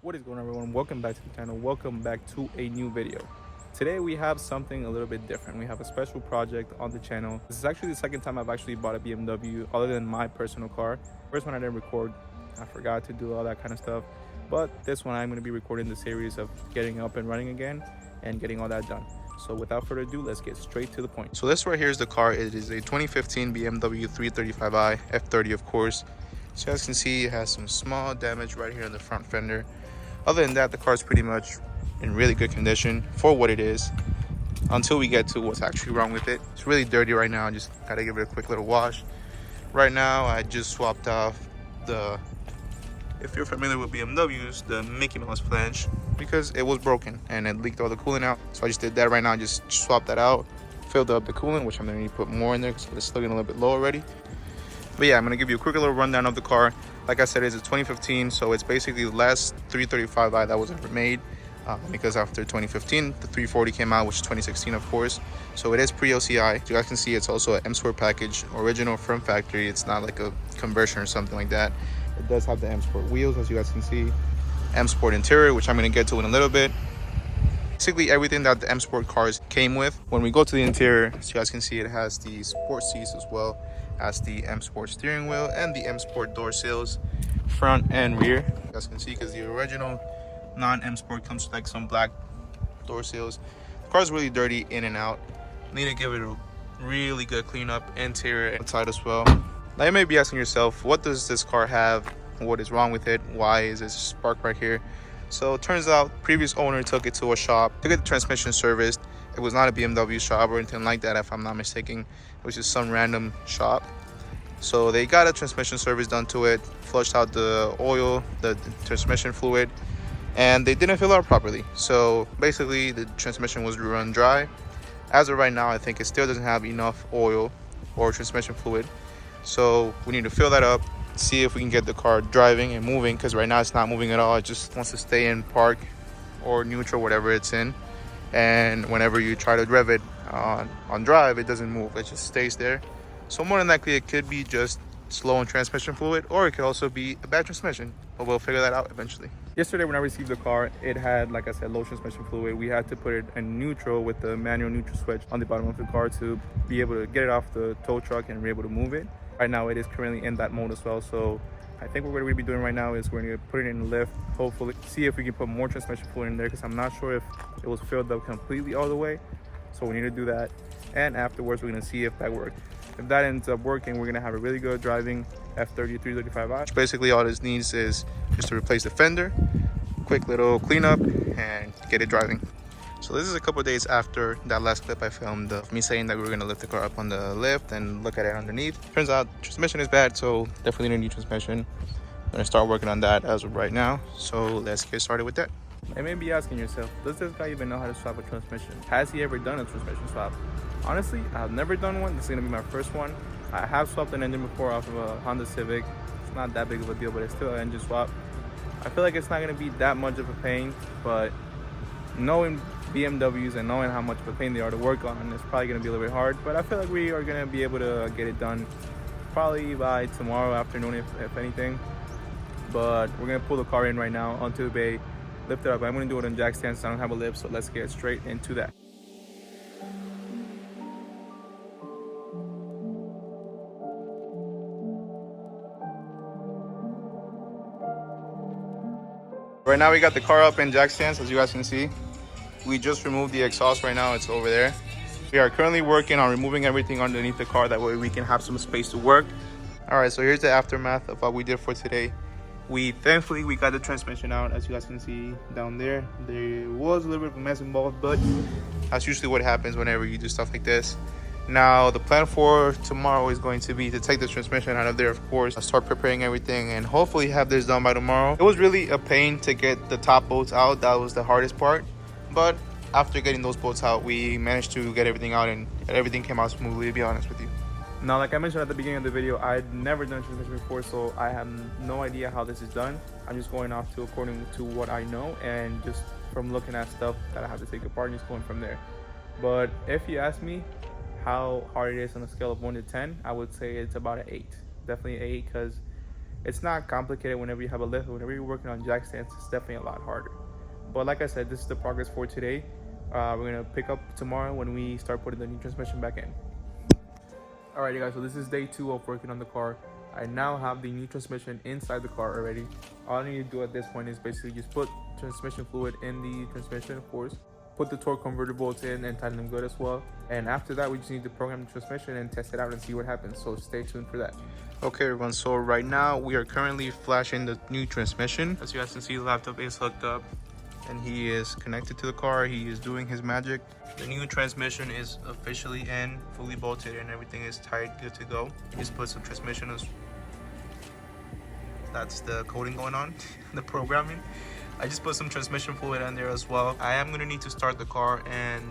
What is going on, everyone? Welcome back to the channel. Welcome back to a new video. Today we have something a little bit different. We have a special project on the channel. This is actually the second time I've actually bought a BMW other than my personal car. First one I didn't record. I forgot to do all that kind of stuff. But this one I'm going to be recording the series of getting up and running again and getting all that done. So without further ado, let's get straight to the point. So this right here is the car. It is a 2015 BMW 335i F30, of course. So as you can see, it has some small damage right here in the front fender. Other than that, the car is pretty much in really good condition for what it is until we get to what's actually wrong with it. It's really dirty right now. I just gotta give it a quick little wash. Right now, I just swapped off the, if you're familiar with BMWs, the Mickey Mouse flange, because it was broken and it leaked all the coolant out. So I just did that right now. I just swapped that out, filled up the coolant, which I'm gonna need to put more in there because it's looking a little bit low already. But yeah, I'm gonna give you a quick little rundown of the car. Like I said, it's a 2015, so it's basically the last 335i that was ever made. Because after 2015, the 340 came out, which is 2016, of course. So it is pre-OCI. You guys can see it's also an M Sport package, original from factory. It's not like a conversion or something like that. It does have the M Sport wheels, as you guys can see. M Sport interior, which I'm gonna get to in a little bit. Basically everything that the M Sport cars came with. When we go to the interior, as you guys can see, it has the sport seats as well as the M Sport steering wheel and the M Sport door sills, front and rear. You guys can see, because the original non-M Sport comes with like some black door sills. The car's really dirty in and out. Need to give it a really good cleanup, interior and outside as well. Now you may be asking yourself, what does this car have? What is wrong with it? Why is this spark right here? So it turns out previous owner took it to a shop to get the transmission serviced. It was not a BMW shop or anything like that, if I'm not mistaken. It was just some random shop. So they got a transmission service done to it, flushed out the oil, the transmission fluid, and they didn't fill it out properly. So basically the transmission was run dry. As of right now, I think it still doesn't have enough oil or transmission fluid. So we need to fill that up, see if we can get the car driving and moving, because right now it's not moving at all. It just wants to stay in park or neutral, whatever it's in. And whenever you try to rev it on drive, it doesn't move. It just stays there. So more than likely, it could be just slow on transmission fluid, or it could also be a bad transmission, but we'll figure that out eventually. Yesterday when I received the car, it had, like I said, low transmission fluid. We had to put it in neutral with the manual neutral switch on the bottom of the car to be able to get it off the tow truck and be able to move it. Right now it is currently in that mode as well. So I think what we're going to be doing right now is we're going to put it in the lift, hopefully see if we can put more transmission fluid in there, because I'm not sure if it was filled up completely all the way. So we need to do that, and afterwards we're going to see if that worked. If that ends up working, we're going to have a really good driving F30 335i. Basically all this needs is just to replace the fender, quick little cleanup, and get it driving. So this is a couple of days after that last clip I filmed of me saying that we were going to lift the car up on the lift and look at it underneath. Turns out transmission is bad, so definitely need a new transmission. I'm going to start working on that as of right now. So let's get started with that. You may be asking yourself, does this guy even know how to swap a transmission? Has he ever done a transmission swap? Honestly, I've never done one. This is going to be my first one. I have swapped an engine before off of a Honda Civic. It's not that big of a deal, but it's still an engine swap. I feel like it's not going to be that much of a pain, but knowing BMWs and knowing how much of a pain they are to work on, it's probably going to be a little bit hard. But I feel like we are going to be able to get it done probably by tomorrow afternoon, if anything. But we're going to pull the car in right now onto the bay, lift it up. I'm going to do it on jack stands. I don't have a lift, so let's get straight into that. Right now we got the car up in jack stands, as you guys can see. We just removed the exhaust right now, it's over there. We are currently working on removing everything underneath the car, that way we can have some space to work. Alright, so here's the aftermath of what we did for today. Thankfully we got the transmission out, as you guys can see down there. There was a little bit of a mess involved, but that's usually what happens whenever you do stuff like this. Now the plan for tomorrow is going to be to take the transmission out of there, of course, start preparing everything and hopefully have this done by tomorrow. It was really a pain to get the top bolts out. That was the hardest part, but after getting those bolts out, we managed to get everything out and everything came out smoothly, to be honest with you. Now, like I mentioned at the beginning of the video, I'd never done transmission before, so I have no idea how this is done. I'm just going off to according to what I know, and just from looking at stuff that I have to take apart and just going from there. But if you ask me how hard it is on a scale of 1 to 10, I would say it's about an 8. Definitely an 8, because It's not complicated whenever you have a lift. Whenever you're working on jack stands, it's definitely a lot harder. But like I said, this is the progress for today. We're gonna pick up tomorrow when we start putting the new transmission back in. Alrighty guys, so this is day 2 of working on the car. I now have the new transmission inside the car already. All I need to do at this point is basically just put transmission fluid in the transmission, of course, put the torque converter bolts in and tighten them good as well. And after that, we just need to program the transmission and test it out and see what happens. So stay tuned for that. Okay everyone, so right now we are currently flashing the new transmission. As you guys can see, the laptop is hooked up and he is connected to the car. He is doing his magic. The new transmission is officially in, fully bolted, and everything is tight, good to go. Just put some transmission, that's the coding going on, the programming. I just put some transmission fluid in there as well. I am gonna need to start the car and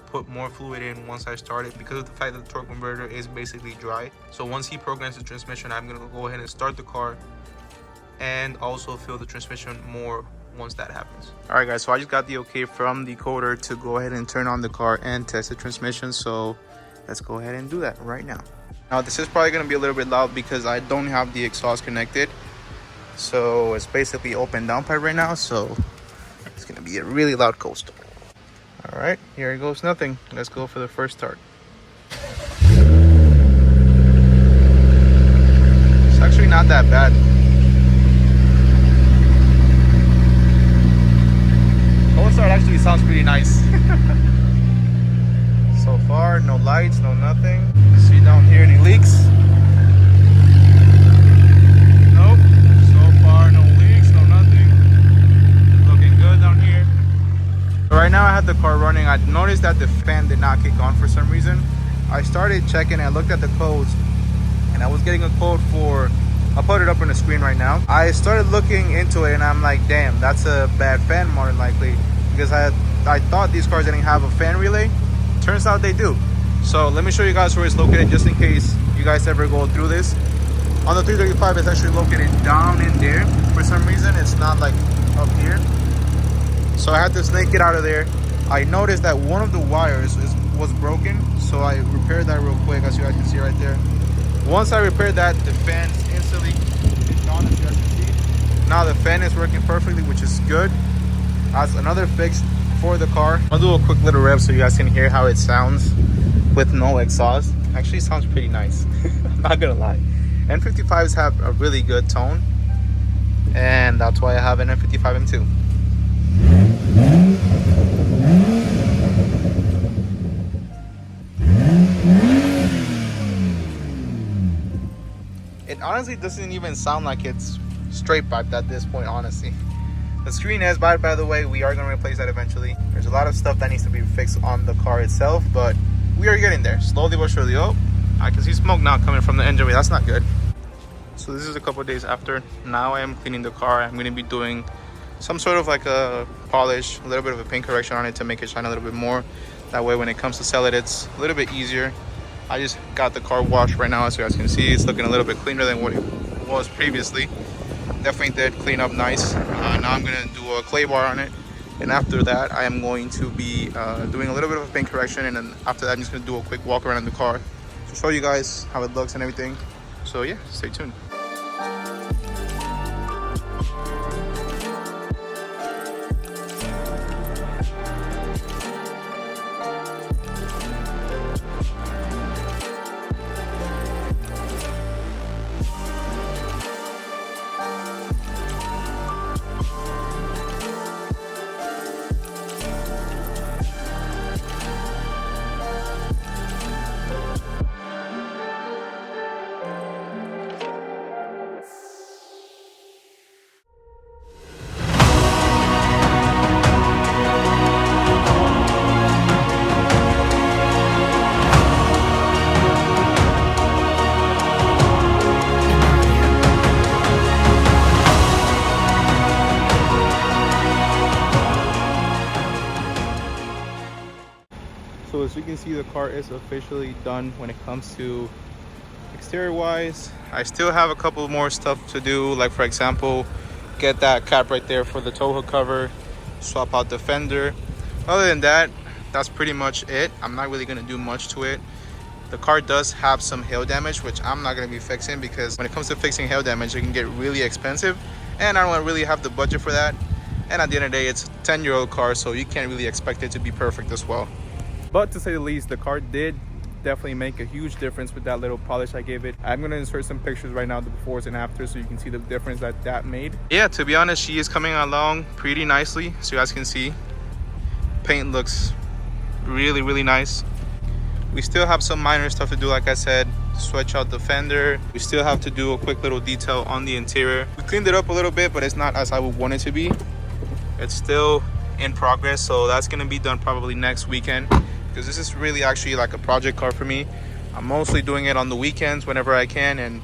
put more fluid in once I start it because of the fact that the torque converter is basically dry. So once he programs the transmission, I'm gonna go ahead and start the car and also fill the transmission more once that happens. All right guys, so I just got the okay from the coder to go ahead and turn on the car and test the transmission. So let's go ahead and do that right now. Now this is probably gonna be a little bit loud because I don't have the exhaust connected. So it's basically open downpipe right now. So it's gonna be a really loud coaster. All right, here goes nothing. Let's go for the first start. It's actually not that bad. Cold start actually sounds pretty nice. So far, no lights, no nothing. See down here any leaks? Nope. So far, no leaks, no nothing. Looking good down here. Right now I had the car running. I noticed that the fan did not kick on for some reason. I started checking, I looked at the codes, and I was getting a code for, I'll put it up on the screen right now. I started looking into it and I'm like, damn, that's a bad fan more than likely, because I thought these cars didn't have a fan relay. Turns out they do. So let me show you guys where it's located just in case you guys ever go through this. On the 335, it's actually located down in there. For some reason, it's not like up here. So I had to snake it out of there. I noticed that one of the wires was broken, so I repaired that real quick, as you guys can see right there. Once I repaired that, the fan instantly kicked on, as you guys can see. Now the fan is working perfectly, which is good. That's another fix for the car. I'll do a quick little rev so you guys can hear how it sounds with no exhaust. Actually sounds pretty nice. I'm not gonna lie. N55s have a really good tone, and that's why I have an N55 M2. It honestly doesn't even sound like it's straight piped at this point, honestly. The screen is bad, by the way. We are going to replace that eventually. There's a lot of stuff that needs to be fixed on the car itself, but we are getting there slowly but surely. Oh, I can see smoke now coming from the engine bay. That's not good. So this is a couple of days after. Now I am cleaning the car. I'm going to be doing some sort of like a polish, a little bit of a paint correction on it to make it shine a little bit more. That way when it comes to sell it, it's a little bit easier. I just got the car washed right now, as you guys can see. It's looking a little bit cleaner than what it was previously. Definitely did clean up nice. Now I'm gonna do a clay bar on it, and after that I am going to be doing a little bit of a paint correction, and then after that I'm just gonna do a quick walk around in the car to show you guys how it looks and everything. So yeah, stay tuned. So as you can see, the car is officially done when it comes to exterior wise. I still have a couple more stuff to do, like for example, get that cap right there for the tow hook cover, swap out the fender. Other than that, that's pretty much it. I'm not really gonna do much to it. The car does have some hail damage, which I'm not going to be fixing, because when it comes to fixing hail damage, it can get really expensive, and I don't really have the budget for that. And at the end of the day, it's a 10-year-old car, so you can't really expect it to be perfect as well. But to say the least, the car did definitely make a huge difference with that little polish I gave it. I'm going to insert some pictures right now, the befores and afters, so you can see the difference that made. Yeah, to be honest, she is coming along pretty nicely, so you guys can see. Paint looks really, really nice. We still have some minor stuff to do, like I said, switch out the fender. We still have to do a quick little detail on the interior. We cleaned it up a little bit, but it's not as I would want it to be. It's still in progress, so that's going to be done probably next weekend, because this is really actually like a project car for me. I'm mostly doing it on the weekends whenever I can, and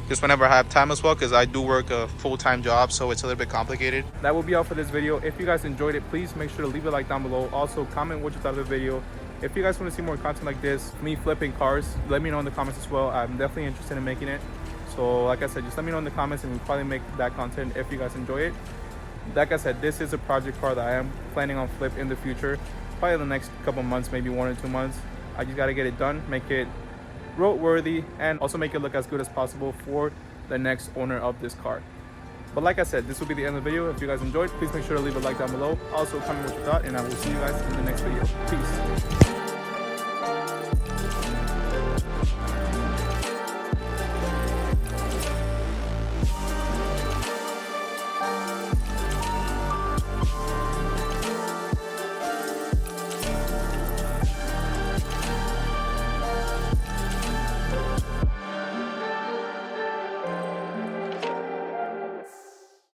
just whenever I have time as well, because I do work a full-time job, so it's a little bit complicated. That will be all for this video. If you guys enjoyed it, please make sure to leave a like down below. Also, comment what you thought of the video. If you guys want to see more content like this, me flipping cars, let me know in the comments as well. I'm definitely interested in making it. So like I said, just let me know in the comments, and we'll probably make that content if you guys enjoy it. Like I said, this is a project car that I am planning on flip in the future, probably in the next couple months, maybe 1 or 2 months. I just got to get it done, make it roadworthy, and also make it look as good as possible for the next owner of this car. But like I said, this will be the end of the video. If you guys enjoyed, please make sure to leave a like down below. Also, comment what you thought, and I will see you guys in the next video. Peace.